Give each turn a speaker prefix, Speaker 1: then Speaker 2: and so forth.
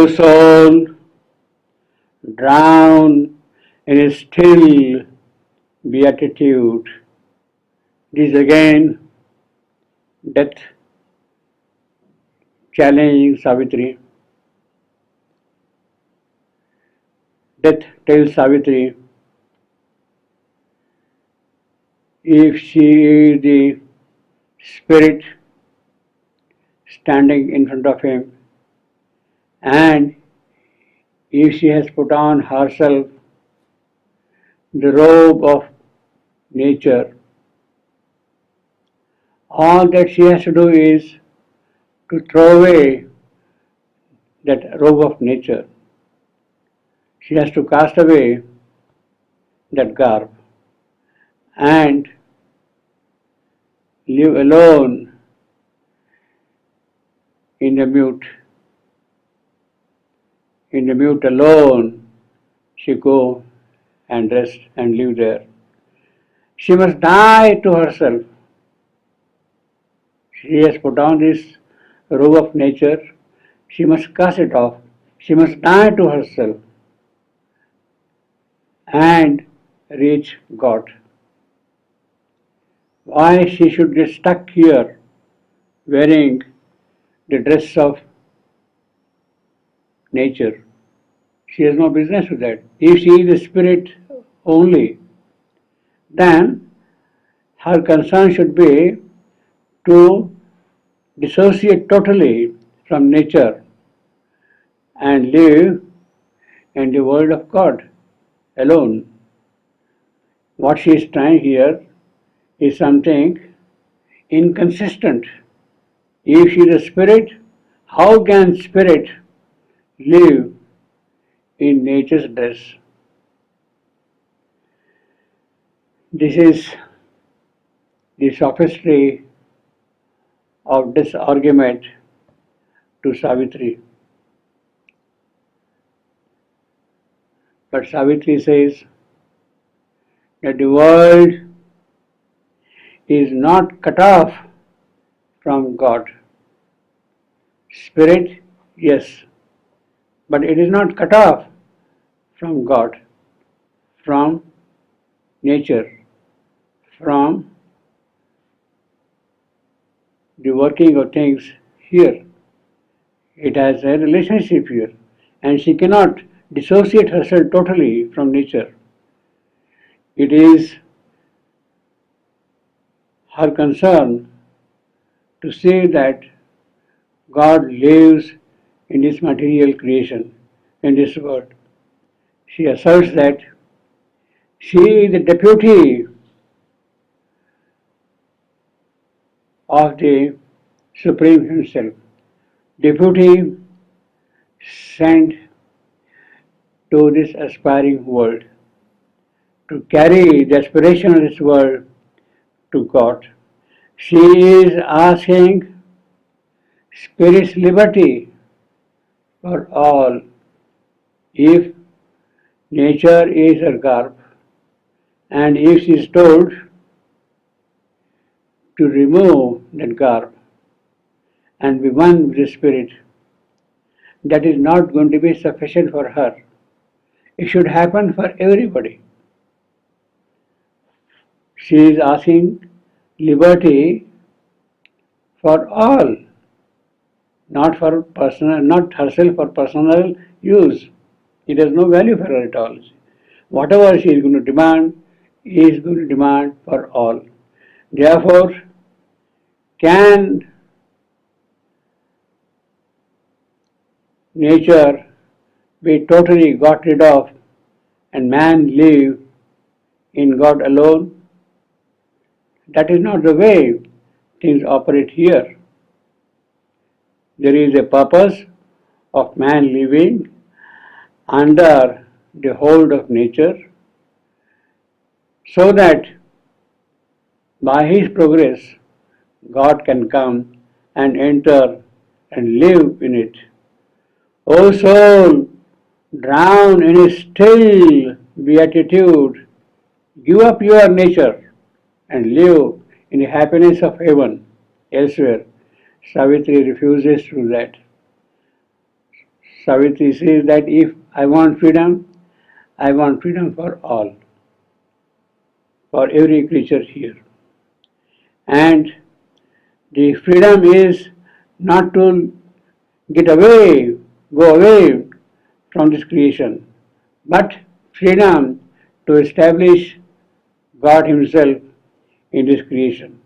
Speaker 1: soul, drown in a still beatitude. This again death challenging Savitri. Death tells Savitri, if she is the spirit standing in front of him, and if she has put on herself the robe of nature, all that she has to do is to throw away that robe of nature. She has to cast away that garb and live alone in the mute. In the mute alone, she go and rest and live there. She must die to herself. She has put on this robe of nature. She must cast it off. She must die to herself and reach God. Why she should get stuck here wearing the dress of nature? She has no business with that. If she is the spirit only, then her concern should be to dissociate totally from nature and live in the world of God alone. What she is trying here is something inconsistent. If she is a spirit, how can spirit live in nature's dress? This is the sophistry of this argument to Savitri. But Savitri says that the world is not cut off from God. Spirit, yes, but it is not cut off from God, from nature, from the working of things here. It has a relationship here, and she cannot dissociate herself totally from nature. It is her concern to say that God lives in this material creation, in this world. She asserts that she is the deputy of the Supreme Himself, deputy sent to this aspiring world to carry the aspiration of this world to God. She is asking spirit's liberty for all. If nature is her garb, and if she is told to remove that garb and be one with the spirit, that is not going to be sufficient for her. It should happen for everybody. She is asking liberty for all, not herself for personal use. It has no value for her at all. Whatever she is going to demand, is going to demand for all. Therefore, can nature be totally got rid of and man live in God alone? That is not the way things operate here. There is a purpose of man living under the hold of nature, so that by his progress God can come and enter and live in it. O soul, drown in a still beatitude, give up your nature and live in the happiness of heaven elsewhere. Savitri refuses to do that. Savitri says that if I want freedom for all, for every creature here. And the freedom is not to get away, go away from this creation, but freedom to establish God Himself in this creation.